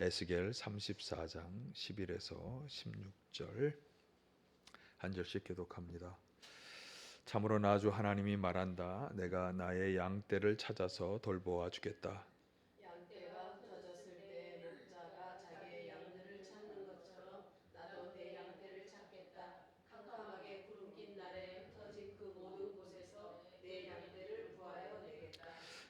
에스겔 34장 11에서 16절 한 절씩 교독합니다. 참으로 나 주 하나님이 말한다. 내가 나의 양떼를 찾아서 돌보아 주겠다. 양떼가 흩어졌을 때 목자가 자기의 양들을 찾는 것처럼 나도 내 양떼를 찾겠다. 캄캄하게 구름 낀 날에 흩어진 그 모든 곳에서 내 양떼를 구하여 내겠다.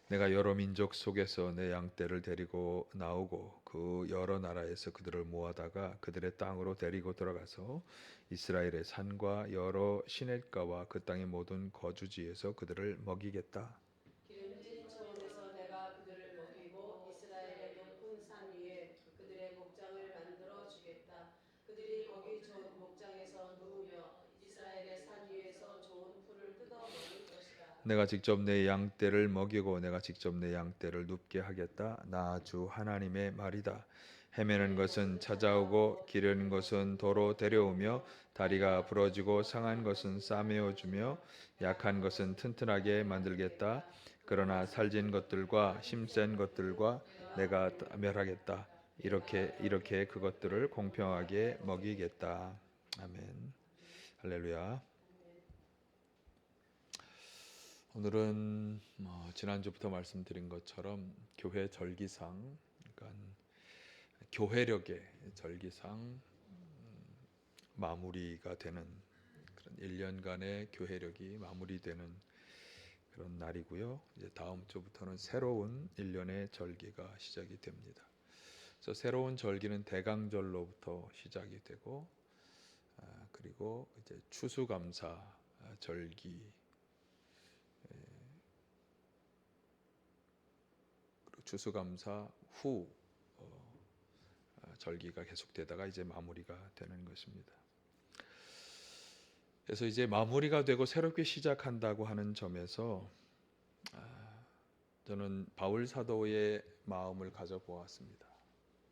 내가 여러 민족 속에서 내 양떼를 데리고 나오고 그 여러 나라에서 그들을 모아다가 그들의 땅으로 데리고 들어가서 이스라엘의 산과 여러 시냇가와 그 땅의 모든 거주지에서 그들을 먹이겠다. 기름진 초원에서 내가 그들을 먹이고 이스라엘의 높은 산 위에 그들의 목장을 만들어 주겠다. 그들이 거기 좋은 목장에서 누우며 이스라엘의 산 위에서 좋은 풀을 뜯어 먹을 것이다. 내가 직접 내 양떼를 먹이고 내가 직접 내 양떼를 눕게 하겠다. 나 주 하나님의 말이다. 헤매는 것은 찾아오고 기르는 것은 도로 데려오며 다리가 부러지고 상한 것은 싸매어 주며 약한 것은 튼튼하게 만들겠다. 그러나 살진 것들과 힘센 것들과 내가 멸하겠다. 이렇게 그것들을 공평하게 먹이겠다. 아멘. 할렐루야. 오늘은 지난주부터 말씀드린 것처럼 교회 절기상, 그러니까 교회력의 절기상 마무리가 되는 그런 1년간의 교회력이 마무리되는 그런 날이고요. 이제 다음 주부터는 새로운 1년의 절기가 시작이 됩니다. 그래서 새로운 절기는 대강절로부터 시작이 되고, 그리고 이제 추수감사 절기, 추수감사 후 절기가 계속되다가 이제 마무리가 되는 것입니다. 그래서 이제 마무리가 되고 새롭게 시작한다고 하는 점에서 저는 바울 사도의 마음을 가져보았습니다.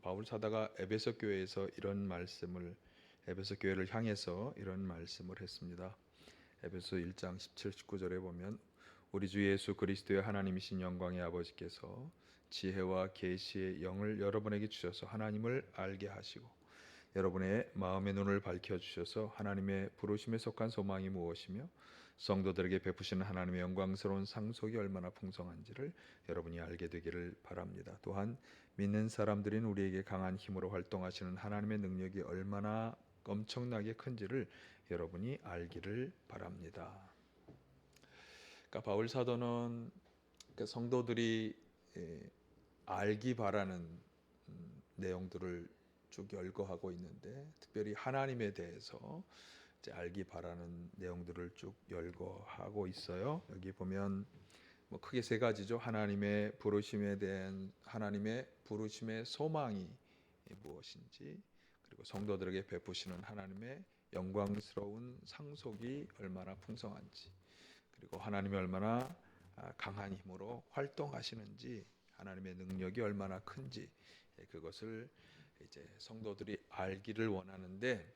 바울 사도가 에베소 교회에서 이런 말씀을, 에베소 교회를 향해서 이런 말씀을 했습니다. 에베소 1장 17, 19절에 보면 우리 주 예수 그리스도의 하나님이신 영광의 아버지께서 지혜와 계시의 영을 여러분에게 주셔서 하나님을 알게 하시고 여러분의 마음의 눈을 밝혀주셔서 하나님의 부르심에 속한 소망이 무엇이며 성도들에게 베푸시는 하나님의 영광스러운 상속이 얼마나 풍성한지를 여러분이 알게 되기를 바랍니다. 또한 믿는 사람들인 우리에게 강한 힘으로 활동하시는 하나님의 능력이 얼마나 엄청나게 큰지를 여러분이 알기를 바랍니다. 그러니까 바울 사도는 성도들이 알기 바라는 내용들을 쭉 열거하고 있는데, 특별히 하나님에 대해서 이제 알기 바라는 내용들을 쭉 열거하고 있어요. 여기 보면 크게 세 가지죠. 하나님의 부르심에 대한, 하나님의 부르심의 소망이 무엇인지, 그리고 성도들에게 베푸시는 하나님의 영광스러운 상속이 얼마나 풍성한지, 그리고 하나님이 얼마나 강한 힘으로 활동하시는지, 하나님의 능력이 얼마나 큰지, 그것을 이제 성도들이 알기를 원하는데,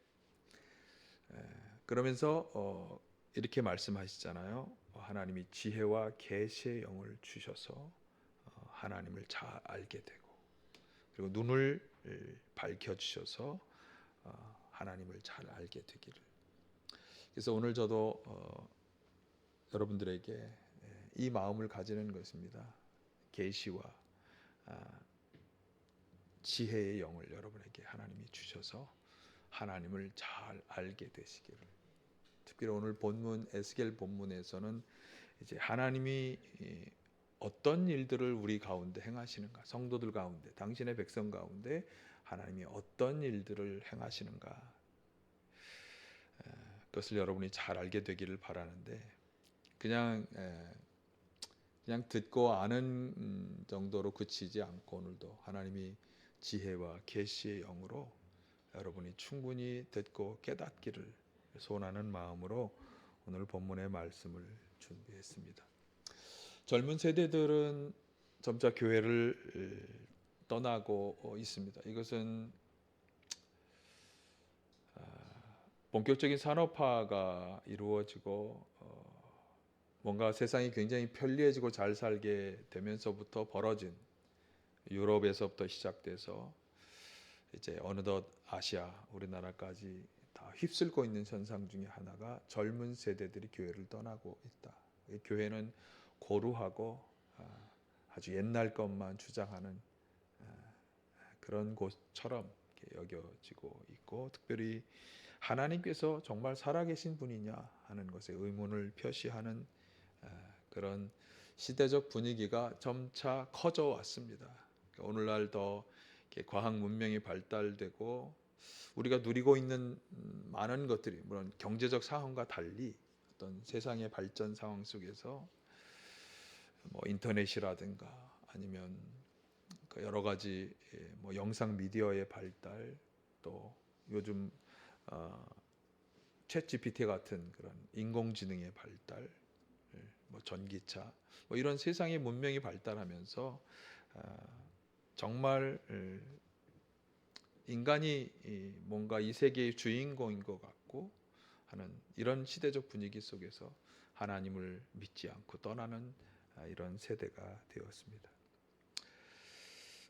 그러면서 이렇게 말씀하시잖아요. 하나님이 지혜와 계시의 영을 주셔서 하나님을 잘 알게 되고, 그리고 눈을 밝혀 주셔서 하나님을 잘 알게 되기를. 그래서 오늘 저도 여러분들에게 이 마음을 가지는 것입니다. 계시와 지혜의 영을 여러분에게 하나님이 주셔서 하나님을 잘 알게 되시기를. 특별히 오늘 본문 에스겔 본문에서는 이제 하나님이 어떤 일들을 우리 가운데 행하시는가, 성도들 가운데, 당신의 백성 가운데 하나님이 어떤 일들을 행하시는가, 그것을 여러분이 잘 알게 되기를 바라는데, 그냥 듣고 아는 정도로 그치지 않고 오늘도 하나님이 지혜와 계시의 영으로 여러분이 충분히 듣고 깨닫기를 소원하는 마음으로 오늘 본문의 말씀을 준비했습니다. 젊은 세대들은 점차 교회를 떠나고 있습니다. 이것은 본격적인 산업화가 이루어지고 뭔가 세상이 굉장히 편리해지고 잘 살게 되면서부터 벌어진, 유럽에서부터 시작돼서 이제 어느덧 아시아, 우리나라까지 다 휩쓸고 있는 현상 중에 하나가 젊은 세대들이 교회를 떠나고 있다. 이 교회는 고루하고 아주 옛날 것만 주장하는 그런 곳처럼 이렇게 여겨지고 있고, 특별히 하나님께서 정말 살아계신 분이냐 하는 것에 의문을 표시하는 그런 시대적 분위기가 점차 커져 왔습니다. 오늘날 더 이렇게 과학 문명이 발달되고 우리가 누리고 있는 많은 것들이 물론 경제적 상황과 달리 어떤 세상의 발전 상황 속에서 뭐 인터넷이라든가 아니면 그 여러 가지 뭐 영상 미디어의 발달, 또 요즘 챗 GPT 같은 그런 인공지능의 발달, 뭐 전기차, 뭐 이런 세상의 문명이 발달하면서 정말 인간이 뭔가 이 세계의 주인공인 것 같고 하는 이런 시대적 분위기 속에서 하나님을 믿지 않고 떠나는 이런 세대가 되었습니다.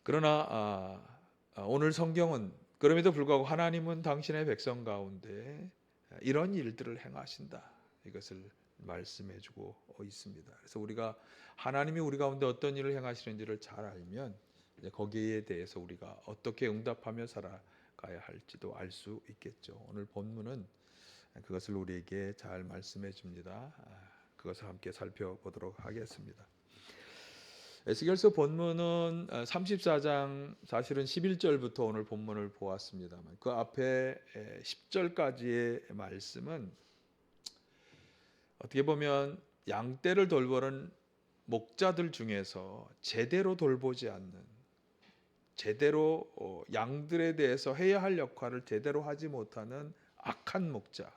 그러나 오늘 성경은 그럼에도 불구하고 하나님은 당신의 백성 가운데 이런 일들을 행하신다, 이것을 말씀해주고 있습니다. 그래서 우리가 하나님이 우리 가운데 어떤 일을 행하시는지를 잘 알면 이제 거기에 대해서 우리가 어떻게 응답하며 살아가야 할지도 알 수 있겠죠. 오늘 본문은 그것을 우리에게 잘 말씀해 줍니다. 그것을 함께 살펴보도록 하겠습니다. 에스겔서 본문은 34장 사실은 11절부터 오늘 본문을 보았습니다만 그 앞에 10절까지의 말씀은 어떻게 보면 양떼를 돌보는 목자들 중에서 제대로 돌보지 않는, 제대로 양들에 대해서 해야 할 역할을 제대로 하지 못하는 악한 목자,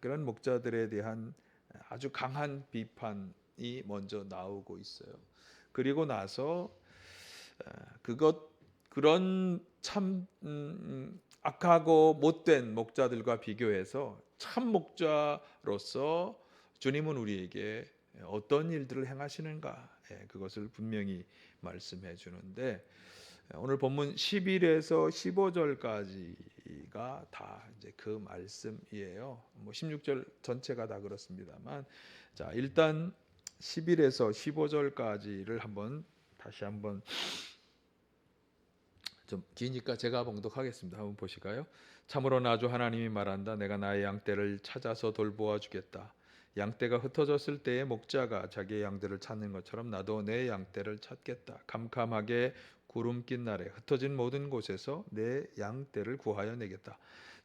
그런 목자들에 대한 아주 강한 비판이 먼저 나오고 있어요. 그리고 나서 그런 참 악하고 못된 목자들과 비교해서 참 목자로서 주님은 우리에게 어떤 일들을 행하시는가, 그것을 분명히 말씀해 주는데 오늘 본문 11에서 15절까지가 다 이제 그 말씀이에요. 뭐 16절 전체가 다 그렇습니다만, 자 일단 11에서 15절까지를 다시 한번 좀 기니까 제가 봉독하겠습니다. 한번 보실까요? 참으로 나주 하나님이 말한다. 내가 나의 양떼를 찾아서 돌보아 주겠다. 양떼가 흩어졌을 때에 목자가 자기의 양들을 찾는 것처럼 나도 내 양떼를 찾겠다. 캄캄하게 구름 낀 날에 흩어진 모든 곳에서 내 양떼를 구하여 내겠다.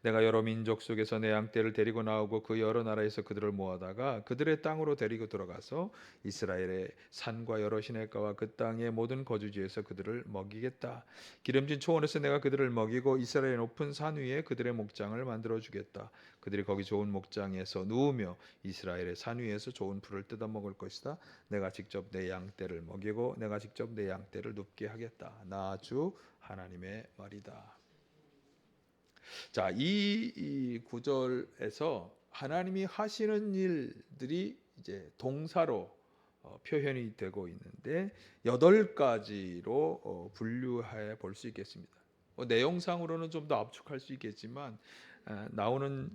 내가 여러 민족 속에서 내 양떼를 데리고 나오고 그 여러 나라에서 그들을 모아다가 그들의 땅으로 데리고 들어가서 이스라엘의 산과 여러 시냇가와 그 땅의 모든 거주지에서 그들을 먹이겠다. 기름진 초원에서 내가 그들을 먹이고 이스라엘 높은 산 위에 그들의 목장을 만들어 주겠다. 그들이 거기 좋은 목장에서 누우며 이스라엘의 산 위에서 좋은 풀을 뜯어 먹을 것이다. 내가 직접 내 양떼를 먹이고 내가 직접 내 양떼를 눕게 하겠다. 나 주 하나님의 말이다. 자, 이 구절에서 하나님이 하시는 일들이 이제 동사로 표현이 되고 있는데 8가지로 분류해 볼 수 있겠습니다. 내용상으로는 좀 더 압축할 수 있겠지만 나오는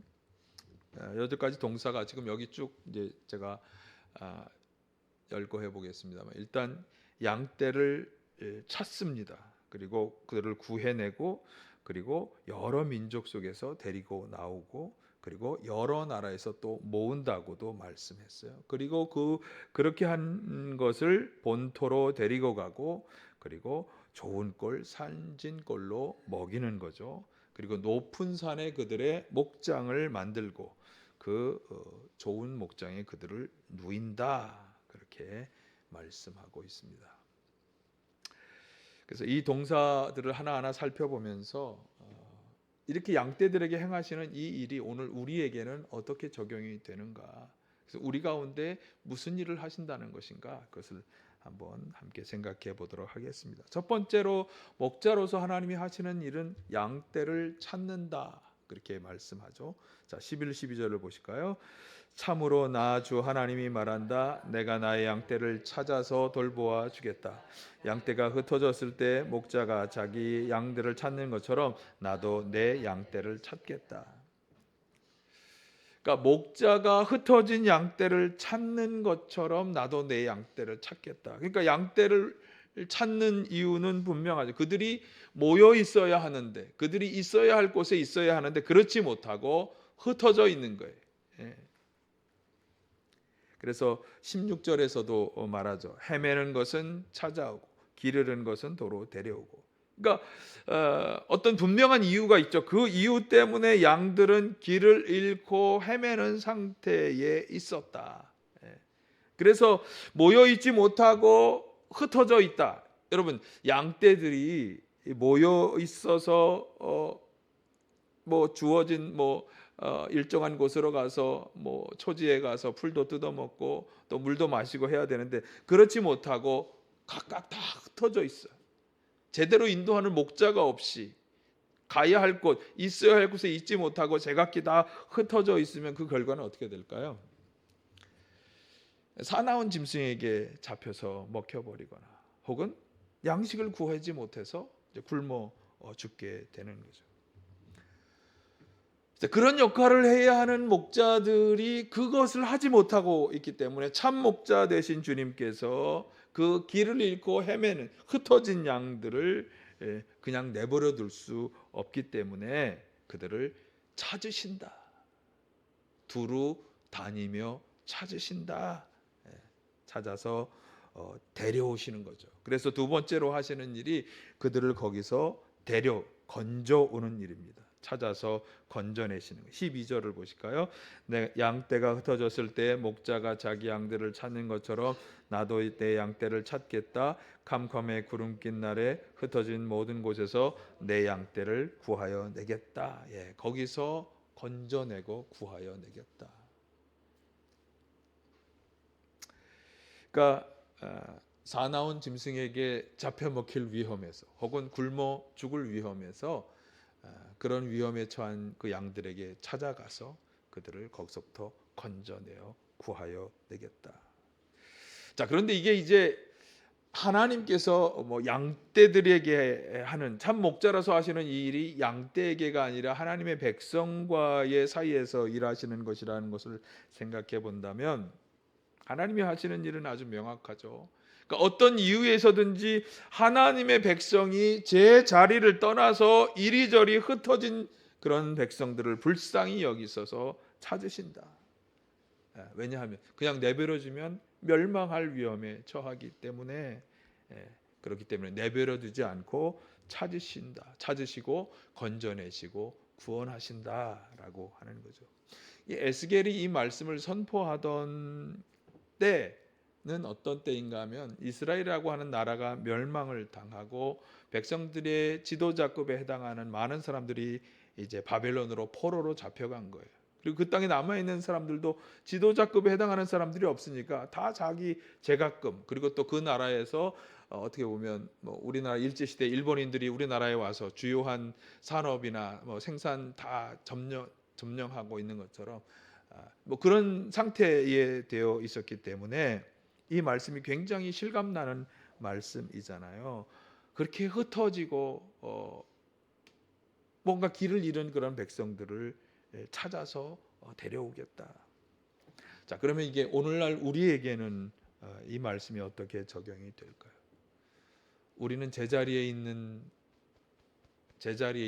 8가지 동사가 지금 여기 쭉 이제 제가 열거해 보겠습니다만, 일단 양떼를 찾습니다. 그리고 그들을 구해내고 그리고 여러 민족 속에서 데리고 나오고 그리고 여러 나라에서 또 모은다고도 말씀했어요. 그리고 그렇게 한 것을 본토로 데리고 가고 그리고 좋은 꼴, 살진 꼴로 먹이는 거죠. 그리고 높은 산에 그들의 목장을 만들고 그 좋은 목장에 그들을 누인다, 그렇게 말씀하고 있습니다. 그래서 이 동사들을 하나하나 살펴보면서 이렇게 양떼들에게 행하시는 이 일이 오늘 우리에게는 어떻게 적용이 되는가, 그래서 우리 가운데 무슨 일을 하신다는 것인가, 그것을 한번 함께 생각해 보도록 하겠습니다. 첫 번째로 목자로서 하나님이 하시는 일은 양떼를 찾는다, 그렇게 말씀하죠. 자, 11, 12절을 보실까요? 참으로 나 주 하나님이 말한다. 내가 나의 양떼를 찾아서 돌보아 주겠다. 양떼가 흩어졌을 때 목자가 자기 양들을 찾는 것처럼 나도 내 양떼를 찾겠다. 그러니까 목자가 흩어진 양떼를 찾는 것처럼 나도 내 양떼를 찾겠다. 그러니까 양떼를 찾는 이유는 분명하죠. 그들이 모여 있어야 하는데, 그들이 있어야 할 곳에 있어야 하는데 그렇지 못하고 흩어져 있는 거예요. 예. 그래서 16절에서도 말하죠. 헤매는 것은 찾아오고 기르는 것은 도로 데려오고. 그러니까 어떤 분명한 이유가 있죠. 그 이유 때문에 양들은 길을 잃고 헤매는 상태에 있었다. 예. 그래서 모여 있지 못하고 흩어져 있다. 여러분, 양떼들이 모여 있어서 뭐 주어진 일정한 곳으로 가서 초지에 가서 풀도 뜯어 먹고 또 물도 마시고 해야 되는데 그렇지 못하고 각각 다 흩어져 있어요. 제대로 인도하는 목자가 없이 가야 할 곳, 있어야 할 곳에 있지 못하고 제각기 다 흩어져 있으면 그 결과는 어떻게 될까요? 사나운 짐승에게 잡혀서 먹혀버리거나 혹은 양식을 구하지 못해서 이제 굶어 죽게 되는 거죠. 그런 역할을 해야 하는 목자들이 그것을 하지 못하고 있기 때문에 참 목자 되신 주님께서 그 길을 잃고 헤매는 흩어진 양들을 그냥 내버려 둘 수 없기 때문에 그들을 찾으신다. 두루 다니며 찾으신다. 찾아서 데려오시는 거죠. 그래서 두 번째로 하시는 일이 그들을 거기서 건져오는 일입니다. 찾아서 건져내시는 거예요. 12절을 보실까요? 양떼가 흩어졌을 때 목자가 자기 양들을 찾는 것처럼 나도 내 양떼를 찾겠다. 캄캄에 구름 낀 날에 흩어진 모든 곳에서 내 양떼를 구하여 내겠다. 예, 거기서 건져내고 구하여 내겠다. 그러니까 사나운 짐승에게 잡혀 먹힐 위험에서 혹은 굶어 죽을 위험에서 그런 위험에 처한 그 양들에게 찾아가서 그들을 거기서부터 건져내어 구하여 내겠다. 자, 그런데 이게 이제 하나님께서 양떼들에게 하는 참 목자라서 하시는 이 일이 양떼에게가 아니라 하나님의 백성과의 사이에서 일하시는 것이라는 것을 생각해 본다면 하나님이 하시는 일은 아주 명확하죠. 그러니까 어떤 이유에서든지 하나님의 백성이 제 자리를 떠나서 이리저리 흩어진 그런 백성들을 불쌍히 여기셔서 찾으신다. 왜냐하면 그냥 내버려주면 멸망할 위험에 처하기 때문에 그렇기 때문에 내버려두지 않고 찾으시고 건져내시고 구원하신다라고 하는 거죠. 에스겔이 이 말씀을 선포하던 때는 어떤 때인가 하면 이스라엘이라고 하는 나라가 멸망을 당하고 백성들의 지도자급에 해당하는 많은 사람들이 이제 바벨론으로 포로로 잡혀간 거예요. 그리고 그 땅에 남아있는 사람들도 지도자급에 해당하는 사람들이 없으니까 다 자기 제각금 그리고 또 그 나라에서 어떻게 보면 우리나라 일제시대 일본인들이 우리나라에 와서 주요한 산업이나 생산 다 점령하고 있는 것처럼 그런 상태에 되어 있었기 때문에 이 말씀이 굉장히 실감나는 말씀이잖아요. 그렇게 흩어지고 뭔가 길을 잃은 그런 백성들을 찾아서 데려오겠다. 자, 그러면 이게 오늘날 우리에게는 이 말씀이 어떻게 적용이 될까요? 우리는 제자리에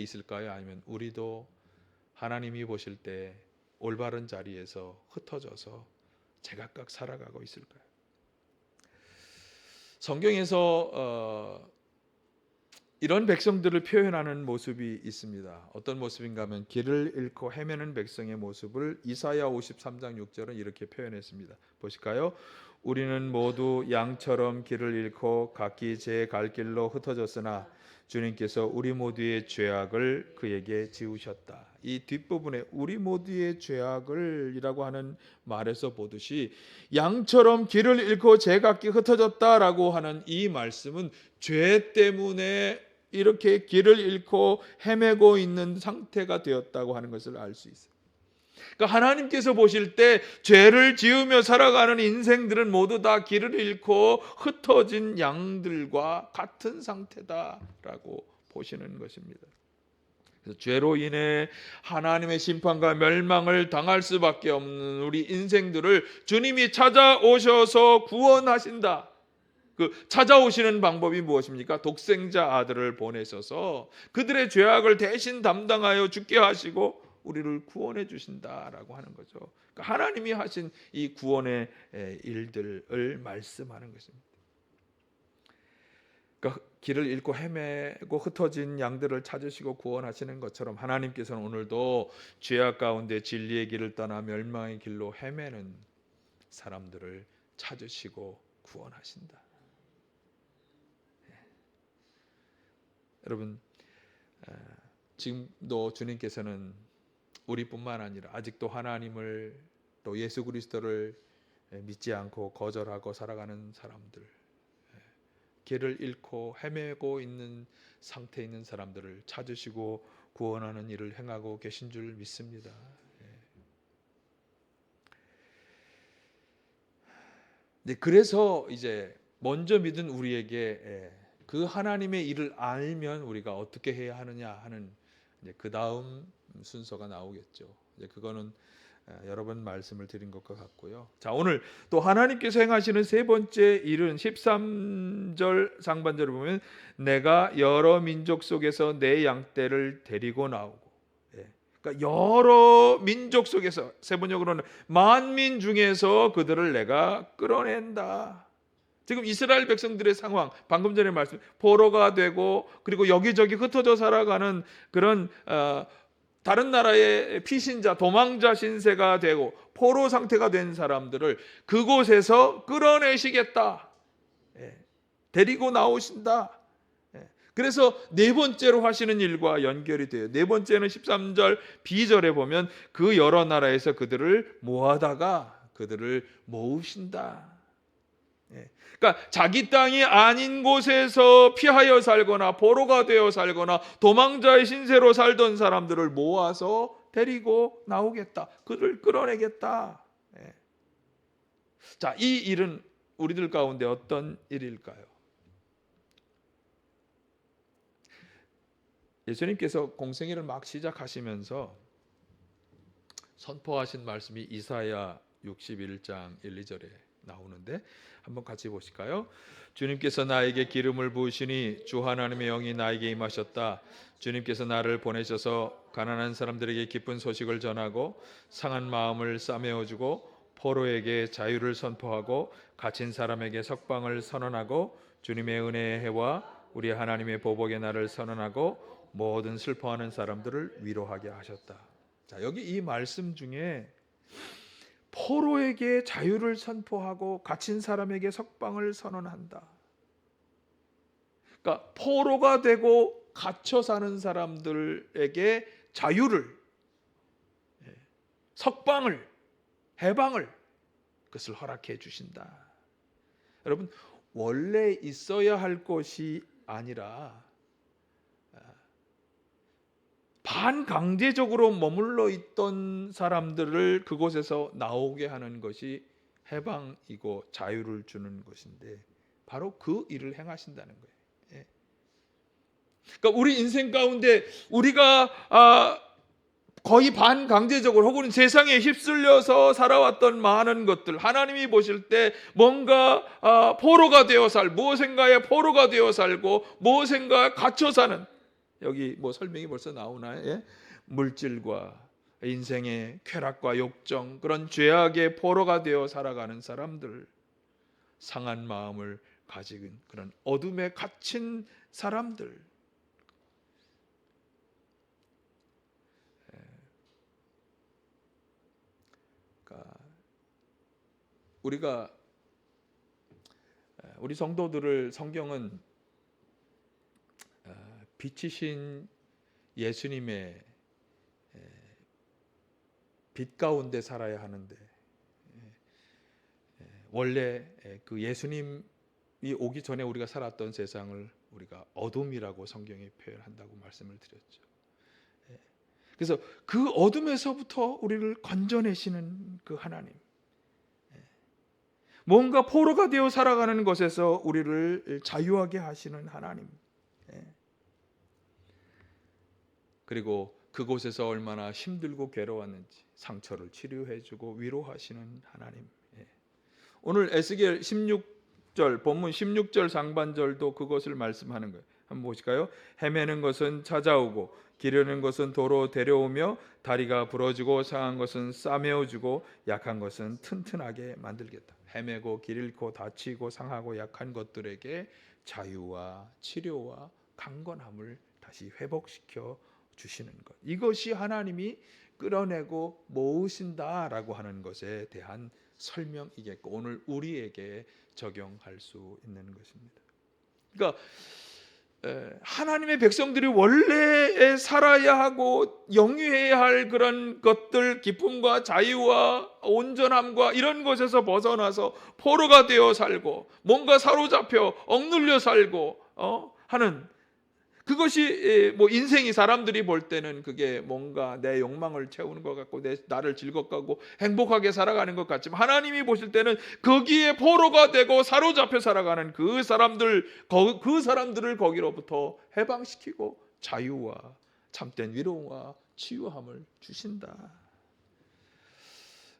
있을까요? 아니면 우리도 하나님이 보실 때 올바른 자리에서 흩어져서 제각각 살아가고 있을까요? 성경에서 이런 백성들을 표현하는 모습이 있습니다. 어떤 모습인가 하면 길을 잃고 헤매는 백성의 모습을 이사야 53장 6절은 이렇게 표현했습니다. 보실까요? 우리는 모두 양처럼 길을 잃고 각기 제 갈 길로 흩어졌으나 주님께서 우리 모두의 죄악을 그에게 지우셨다. 이 뒷부분에 우리 모두의 죄악을 이라고 하는 말에서 보듯이 양처럼 길을 잃고 제각기 흩어졌다라고 하는 이 말씀은 죄 때문에 이렇게 길을 잃고 헤매고 있는 상태가 되었다고 하는 것을 알 수 있어요. 그러니까 하나님께서 보실 때 죄를 지으며 살아가는 인생들은 모두 다 길을 잃고 흩어진 양들과 같은 상태다라고 보시는 것입니다. 그래서 죄로 인해 하나님의 심판과 멸망을 당할 수밖에 없는 우리 인생들을 주님이 찾아오셔서 구원하신다. 그 찾아오시는 방법이 무엇입니까? 독생자 아들을 보내셔서 그들의 죄악을 대신 담당하여 죽게 하시고 우리를 구원해 주신다라고 하는 거죠. 그러니까 하나님이 하신 이 구원의 일들을 말씀하는 것입니다. 그러니까 길을 잃고 헤매고 흩어진 양들을 찾으시고 구원하시는 것처럼 하나님께서는 오늘도 죄악 가운데 진리의 길을 떠나 멸망의 길로 헤매는 사람들을 찾으시고 구원하신다. 여러분, 지금도 주님께서는 우리뿐만 아니라 아직도 하나님을 또 예수 그리스도를 믿지 않고 거절하고 살아가는 사람들, 길을 잃고 헤매고 있는 상태에 있는 사람들을 찾으시고 구원하는 일을 행하고 계신 줄 믿습니다. 그래서 이제 먼저 믿은 우리에게 그 하나님의 일을 알면 우리가 어떻게 해야 하느냐 하는 그 다음 순서가 나오겠죠. 이제 그거는 여러 번 말씀을 드린 것과 같고요. 자, 오늘 또 하나님께서 행하시는 세 번째 일은 13절 상반절을 보면 내가 여러 민족 속에서 내 양떼를 데리고 나오고, 그러니까 여러 민족 속에서, 세 번역으로는 만민 중에서 그들을 내가 끌어낸다. 지금 이스라엘 백성들의 상황, 방금 전에 말씀, 포로가 되고 그리고 여기저기 흩어져 살아가는 그런 다른 나라의 피신자, 도망자 신세가 되고 포로 상태가 된 사람들을 그곳에서 끌어내시겠다. 데리고 나오신다. 그래서 네 번째로 하시는 일과 연결이 돼요. 네 번째는 13절 B절에 보면 그 여러 나라에서 그들을 모아다가 그들을 모으신다. 그러니까 자기 땅이 아닌 곳에서 피하여 살거나 포로가 되어 살거나 도망자의 신세로 살던 사람들을 모아서 데리고 나오겠다. 그들을 끌어내겠다. 자, 이 일은 우리들 가운데 어떤 일일까요? 예수님께서 공생애를 막 시작하시면서 선포하신 말씀이 이사야 61장 1, 2절에 나오는데 한번 같이 보실까요? 주님께서 나에게 기름을 부으시니 주 하나님의 영이 나에게 임하셨다. 주님께서 나를 보내셔서 가난한 사람들에게 기쁜 소식을 전하고 상한 마음을 싸매어주고 포로에게 자유를 선포하고 갇힌 사람에게 석방을 선언하고 주님의 은혜의 해와 우리 하나님의 보복의 날을 선언하고 모든 슬퍼하는 사람들을 위로하게 하셨다. 자, 여기 이 말씀 중에 포로에게 자유를 선포하고 갇힌 사람에게 석방을 선언한다. 그러니까 포로가 되고 갇혀 사는 사람들에게 자유를, 석방을, 해방을 그것을 허락해 주신다. 여러분, 원래 있어야 할 것이 아니라 반강제적으로 머물러 있던 사람들을 그곳에서 나오게 하는 것이 해방이고 자유를 주는 것인데 바로 그 일을 행하신다는 거예요. 그러니까 우리 인생 가운데 우리가 거의 반강제적으로 혹은 세상에 휩쓸려서 살아왔던 많은 것들, 하나님이 보실 때 뭔가 포로가 되어 무엇인가에 포로가 되어 살고 무엇인가에 갇혀 사는, 여기 뭐 설명이 벌써 나오나요? 물질과 인생의 쾌락과 욕정, 그런 죄악의 포로가 되어 살아가는 사람들, 상한 마음을 가진 그런 어둠에 갇힌 사람들, 그러니까 우리 성도들을 성경은 빛이신 예수님의 빛 가운데 살아야 하는데 원래 그 예수님이 오기 전에 우리가 살았던 세상을 우리가 어둠이라고 성경이 표현한다고 말씀을 드렸죠. 그래서 그 어둠에서부터 우리를 건져내시는 그 하나님, 뭔가 포로가 되어 살아가는 것에서 우리를 자유하게 하시는 하나님, 그리고 그곳에서 얼마나 힘들고 괴로웠는지 상처를 치료해주고 위로하시는 하나님. 오늘 에스겔 16절 본문 16절 상반절도 그것을 말씀하는 거예요. 한번 보실까요? 헤매는 것은 찾아오고 기르는 것은 도로 데려오며 다리가 부러지고 상한 것은 싸매어주고 약한 것은 튼튼하게 만들겠다. 헤매고 길 잃고 다치고 상하고 약한 것들에게 자유와 치료와 강건함을 다시 회복시켜 주시는 것, 이것이 하나님이 끌어내고 모으신다라고 하는 것에 대한 설명이겠고 오늘 우리에게 적용할 수 있는 것입니다. 그러니까 하나님의 백성들이 원래 살아야 하고 영위해야 할 그런 것들, 기쁨과 자유와 온전함과 이런 것에서 벗어나서 포로가 되어 살고 뭔가 사로잡혀 억눌려 살고 하는 그것이 뭐 인생이 사람들이 볼 때는 그게 뭔가 내 욕망을 채우는 것 같고 나를 즐겁게 하고 행복하게 살아가는 것 같지만 하나님이 보실 때는 거기에 포로가 되고 사로잡혀 살아가는 그 사람들을 거기로부터 해방시키고 자유와 참된 위로와 치유함을 주신다.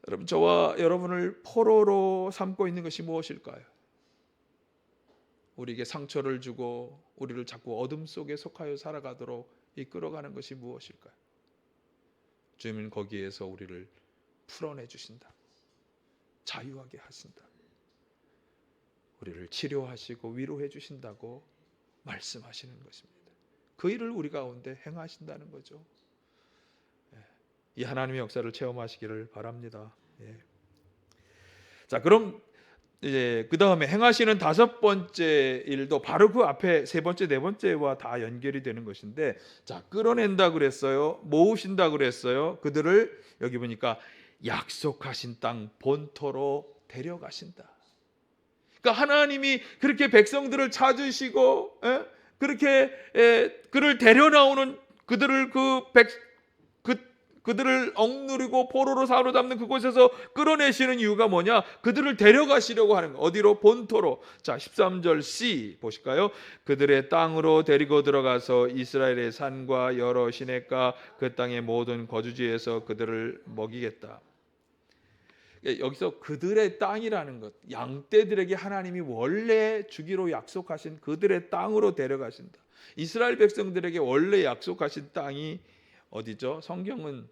여러분, 저와 여러분을 포로로 삼고 있는 것이 무엇일까요? 우리에게 상처를 주고 우리를 자꾸 어둠 속에 속하여 살아가도록 이끌어가는 것이 무엇일까요? 주님은 거기에서 우리를 풀어내 주신다. 자유하게 하신다. 우리를 치료하시고 위로해 주신다고 말씀하시는 것입니다. 그 일을 우리 가운데 행하신다는 거죠. 이 하나님의 역사를 체험하시기를 바랍니다. 자, 그럼 이제 그 다음에 행하시는 다섯 번째 일도 바로 그 앞에 세 번째, 네 번째와 다 연결이 되는 것인데, 자, 끌어낸다 그랬어요. 모으신다 그랬어요. 그들을 여기 보니까 약속하신 땅 본토로 데려가신다. 그러니까 하나님이 그렇게 백성들을 찾으시고 그렇게 그를 데려 나오는 그들을 억누르고 포로로 사로잡는 그곳에서 끌어내시는 이유가 뭐냐? 그들을 데려가시려고 하는 거. 어디로? 본토로. 자, 13절 C 보실까요? 그들의 땅으로 데리고 들어가서 이스라엘의 산과 여러 시냇가 그 땅의 모든 거주지에서 그들을 먹이겠다. 여기서 그들의 땅이라는 것, 양떼들에게 하나님이 원래 주기로 약속하신 그들의 땅으로 데려가신다. 이스라엘 백성들에게 원래 약속하신 땅이 어디죠? 성경은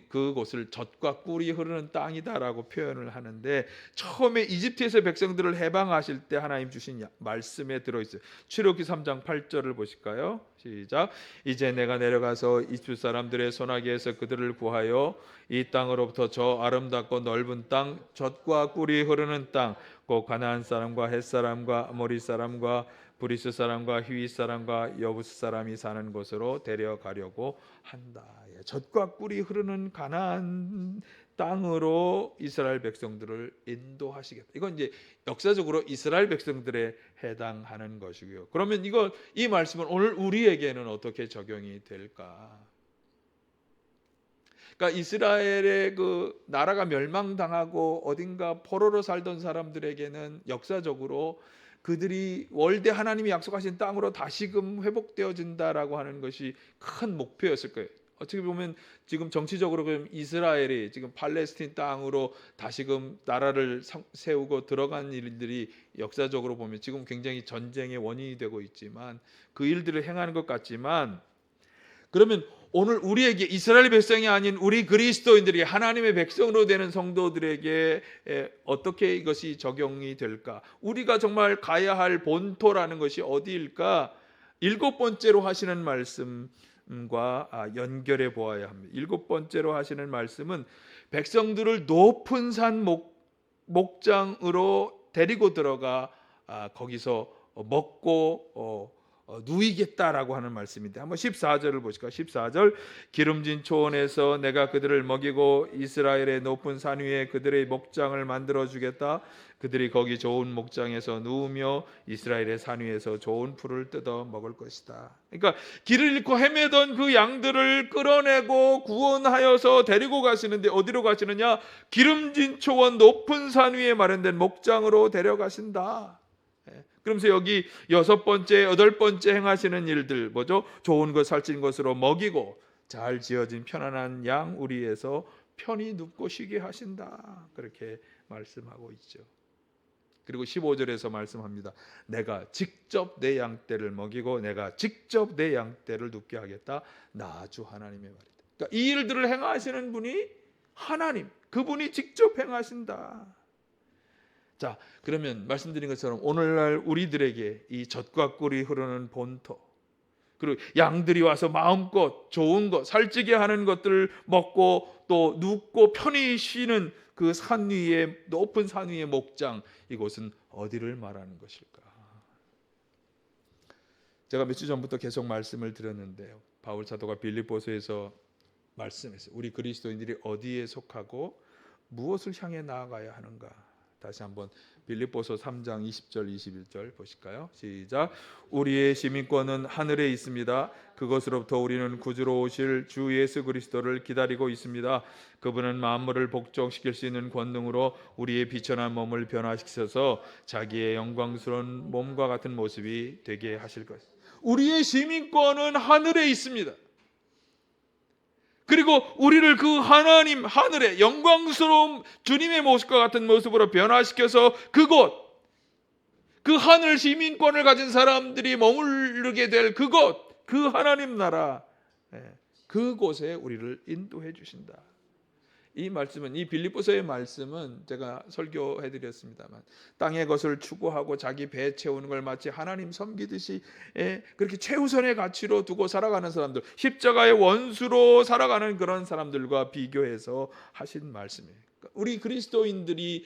그곳을 젖과 꿀이 흐르는 땅이다라고 표현을 하는데, 처음에 이집트에서 백성들을 해방하실 때 하나님 주신 말씀에 들어있어요. 출애굽기 3장 8절을 보실까요? 시작. 이제 내가 내려가서 이집트 사람들의 손아귀에서 그들을 구하여 이 땅으로부터 저 아름답고 넓은 땅, 젖과 꿀이 흐르는 땅, 곧 가나안 사람과 헷 사람과 아모리 사람과 브리스 사람과 히윗 사람과 여부스 사람이 사는 곳으로 데려가려고 한다. 젖과 꿀이 흐르는 가나안 땅으로 이스라엘 백성들을 인도하시겠다. 이건 이제 역사적으로 이스라엘 백성들에 해당하는 것이고요. 그러면 이 말씀은 오늘 우리에게는 어떻게 적용이 될까? 그러니까 이스라엘의 그 나라가 멸망당하고 어딘가 포로로 살던 사람들에게는 역사적으로 그들이 월대 하나님이 약속하신 땅으로 다시금 회복되어진다라고 하는 것이 큰 목표였을 거예요. 어떻게 보면 지금 정치적으로 그럼 이스라엘이 지금 팔레스틴 땅으로 다시금 나라를 세우고 들어간 일들이 역사적으로 보면 지금 굉장히 전쟁의 원인이 되고 있지만 그 일들을 행하는 것 같지만, 그러면 오늘 우리에게 이스라엘 백성이 아닌 우리 그리스도인들에게 하나님의 백성으로 되는 성도들에게 어떻게 이것이 적용이 될까? 우리가 정말 가야 할 본토라는 것이 어디일까? 일곱 번째로 하시는 말씀과 연결해 보아야 합니다. 일곱 번째로 하시는 말씀은 백성들을 높은 산 목장으로 데리고 들어가 거기서 먹고 누이겠다라고 하는 말씀인데 한번 14절을 보실까요? 14절 기름진 초원에서 내가 그들을 먹이고 이스라엘의 높은 산 위에 그들의 목장을 만들어 주겠다. 그들이 거기 좋은 목장에서 누우며 이스라엘의 산 위에서 좋은 풀을 뜯어 먹을 것이다. 그러니까 길을 잃고 헤매던 그 양들을 끌어내고 구원하여서 데리고 가시는데 어디로 가시느냐? 기름진 초원 높은 산 위에 마련된 목장으로 데려가신다. 그러면서 여기 6번째, 8번째 행하시는 일들 뭐죠? 좋은 것 살찐 것으로 먹이고 잘 지어진 편안한 양 우리에서 편히 눕고 쉬게 하신다. 그렇게 말씀하고 있죠. 그리고 15절에서 말씀합니다. 내가 직접 내 양떼를 먹이고 내가 직접 내 양떼를 눕게 하겠다. 나 주 하나님의 말이다. 그러니까 이 일들을 행하시는 분이 하나님, 그분이 직접 행하신다. 자, 그러면 말씀드린 것처럼 오늘날 우리들에게 이 젖과 꿀이 흐르는 본토, 그리고 양들이 와서 마음껏 좋은 것, 살찌게 하는 것들을 먹고 또 눕고 편히 쉬는 그 산 위에, 높은 산 위의 목장, 이곳은 어디를 말하는 것일까? 제가 몇 주 전부터 계속 말씀을 드렸는데요. 바울 사도가 빌립보서에서 말씀했어요. 우리 그리스도인들이 어디에 속하고 무엇을 향해 나아가야 하는가? 다시 한번 빌립보서 3장 20절 21절 보실까요? 시작. 우리의 시민권은 하늘에 있습니다. 그것으로부터 우리는 구주로 오실 주 예수 그리스도를 기다리고 있습니다. 그분은 만물을 복종시킬 수 있는 권능으로 우리의 비천한 몸을 변화시켜서 자기의 영광스러운 몸과 같은 모습이 되게 하실 것입니다. 우리의 시민권은 하늘에 있습니다. 그리고 우리를 그 하나님 하늘의 영광스러운 주님의 모습과 같은 모습으로 변화시켜서 그곳, 그 하늘 시민권을 가진 사람들이 머무르게 될 그곳, 그 하나님 나라, 그곳에 우리를 인도해 주신다. 이 말씀은, 이 빌립보서의 말씀은 제가 설교해 드렸습니다만 땅의 것을 추구하고 자기 배 채우는 걸 마치 하나님 섬기듯이 그렇게 최우선의 가치로 두고 살아가는 사람들, 십자가의 원수로 살아가는 그런 사람들과 비교해서 하신 말씀이에요. 우리 그리스도인들이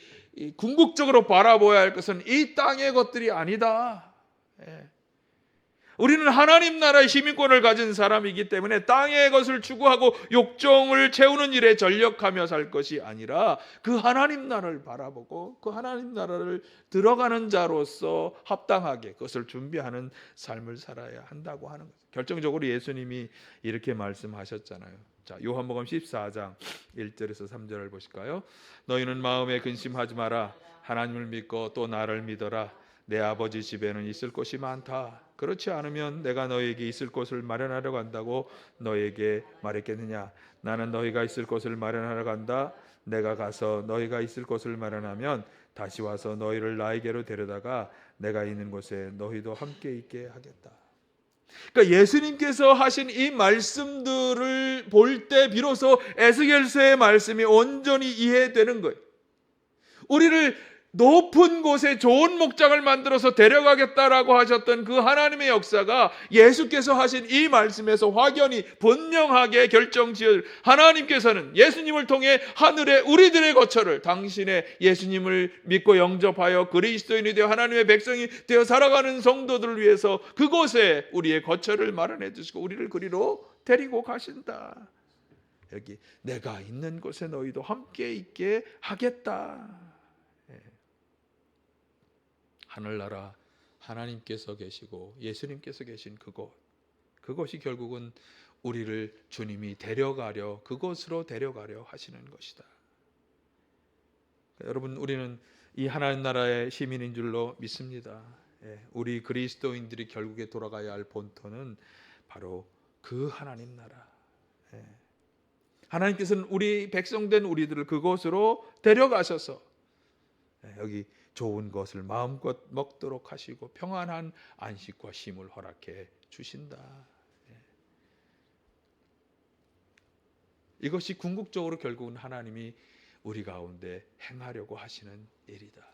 궁극적으로 바라보아야 할 것은 이 땅의 것들이 아니다. 우리는 하나님 나라의 시민권을 가진 사람이기 때문에 땅의 것을 추구하고 욕정을 채우는 일에 전력하며 살 것이 아니라 그 하나님 나라를 바라보고 그 하나님 나라를 들어가는 자로서 합당하게 그것을 준비하는 삶을 살아야 한다고 하는 거죠. 결정적으로 예수님이 이렇게 말씀하셨잖아요. 자, 요한복음 14장 1절에서 3절을 보실까요? 너희는 마음에 근심하지 마라. 하나님을 믿고 또 나를 믿어라. 내 아버지 집에는 있을 곳이 많다. 그렇지 않으면 내가 너에게 있을 곳을 마련하려고 한다고 너에게 말했겠느냐? 나는 너희가 있을 곳을 마련하러 간다. 내가 가서 너희가 있을 곳을 마련하면 다시 와서 너희를 나에게로 데려다가 내가 있는 곳에 너희도 함께 있게 하겠다. 그러니까 예수님께서 하신 이 말씀들을 볼 때 비로소 에스겔서의 말씀이 온전히 이해되는 거예요. 우리를 높은 곳에 좋은 목장을 만들어서 데려가겠다라고 하셨던 그 하나님의 역사가 예수께서 하신 이 말씀에서 확연히 분명하게 결정지어 하나님께서는 예수님을 통해 하늘에 우리들의 거처를 당신의 예수님을 믿고 영접하여 그리스도인이 되어 하나님의 백성이 되어 살아가는 성도들을 위해서 그곳에 우리의 거처를 마련해 주시고 우리를 그리로 데리고 가신다. 여기 내가 있는 곳에 너희도 함께 있게 하겠다. 하늘나라 하나님께서 계시고 예수님께서 계신 그곳이 결국은 우리를 주님이 데려가려 그곳으로 데려가려 하시는 것이다. 여러분, 우리는 이 하나님 나라의 시민인 줄로 믿습니다. 우리 그리스도인들이 결국에 돌아가야 할 본토는 바로 그 하나님 나라. 하나님께서는 우리 백성된 우리들을 그곳으로 데려가셔서 여기 좋은 것을 마음껏 먹도록 하시고 평안한 안식과 쉼을 허락해 주신다. 이것이 궁극적으로 결국은 하나님이 우리 가운데 행하려고 하시는 일이다.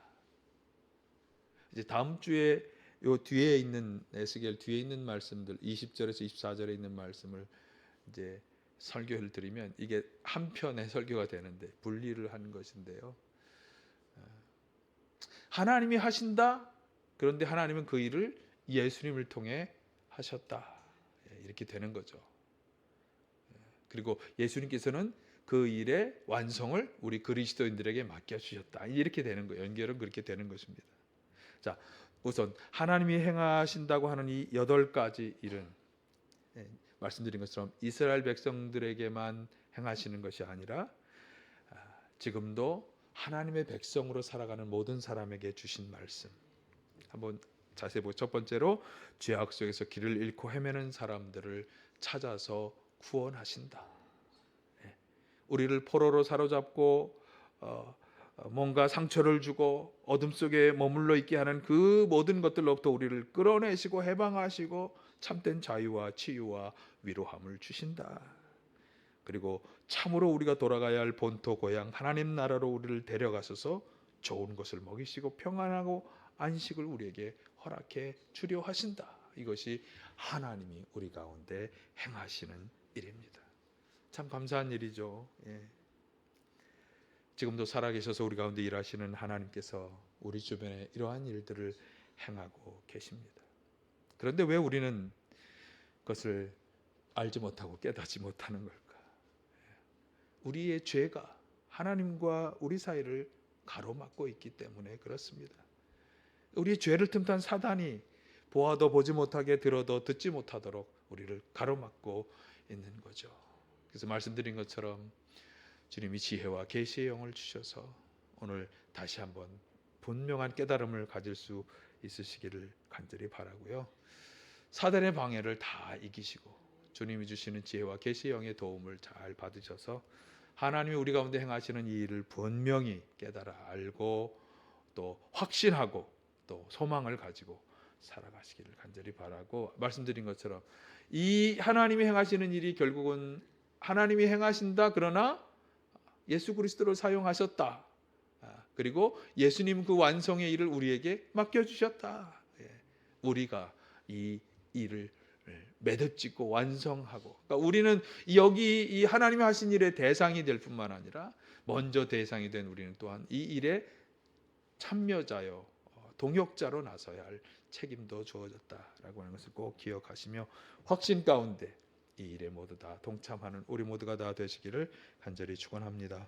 이제 다음 주에 요 뒤에 있는 에스겔 뒤에 있는 말씀들 20절에서 24절에 있는 말씀을 이제 설교를 드리면 이게 한 편의 설교가 되는데 분리를 한 것인데요. 하나님이 하신다. 그런데 하나님은 그 일을 예수님을 통해 하셨다. 이렇게 되는 거죠. 그리고 예수님께서는 그 일의 완성을 우리 그리스도인들에게 맡겨주셨다. 이렇게 되는 거예요. 연결은 그렇게 되는 것입니다. 자, 우선 하나님이 행하신다고 하는 이 8가지 일은 말씀드린 것처럼 이스라엘 백성들에게만 행하시는 것이 아니라 지금도 하나님의 백성으로 살아가는 모든 사람에게 주신 말씀. 한번 자세히 보고, 첫 번째로 죄악 속에서 길을 잃고 헤매는 사람들을 찾아서 구원하신다. 우리를 포로로 사로잡고 뭔가 상처를 주고 어둠 속에 머물러 있게 하는 그 모든 것들로부터 우리를 끌어내시고 해방하시고 참된 자유와 치유와 위로함을 주신다. 그리고 참으로 우리가 돌아가야 할 본토 고향 하나님 나라로 우리를 데려가셔서 좋은 것을 먹이시고 평안하고 안식을 우리에게 허락해 주려 하신다. 이것이 하나님이 우리 가운데 행하시는 일입니다. 참 감사한 일이죠. 지금도 살아계셔서 우리 가운데 일하시는 하나님께서 우리 주변에 이러한 일들을 행하고 계십니다. 그런데 왜 우리는 그것을 알지 못하고 깨닫지 못하는 걸까? 우리의 죄가 하나님과 우리 사이를 가로막고 있기 때문에 그렇습니다. 우리의 죄를 틈탄 사단이 보아도 보지 못하게 들어도 듣지 못하도록 우리를 가로막고 있는 거죠. 그래서 말씀드린 것처럼 주님이 지혜와 계시의 영을 주셔서 오늘 다시 한번 분명한 깨달음을 가질 수 있으시기를 간절히 바라고요. 사단의 방해를 다 이기시고 주님이 주시는 지혜와 계시의 영의 도움을 잘 받으셔서 하나님이 우리 가운데 행하시는 이 일을 분명히 깨달아 알고 또 확신하고 또 소망을 가지고 살아가시기를 간절히 바라고, 말씀드린 것처럼 이 하나님이 행하시는 일이 결국은 하나님이 행하신다, 그러나 예수 그리스도를 사용하셨다. 그리고 예수님 그 완성의 일을 우리에게 맡겨주셨다. 우리가 이 일을 매듭짓고 완성하고, 그러니까 우리는 여기 이 하나님이 하신 일의 대상이 될 뿐만 아니라 먼저 대상이 된 우리는 또한 이 일에 참여자요 동역자로 나서야 할 책임도 주어졌다라고 하는 것을 꼭 기억하시며 확신 가운데 이 일에 모두 다 동참하는 우리 모두가 다 되시기를 간절히 축원합니다.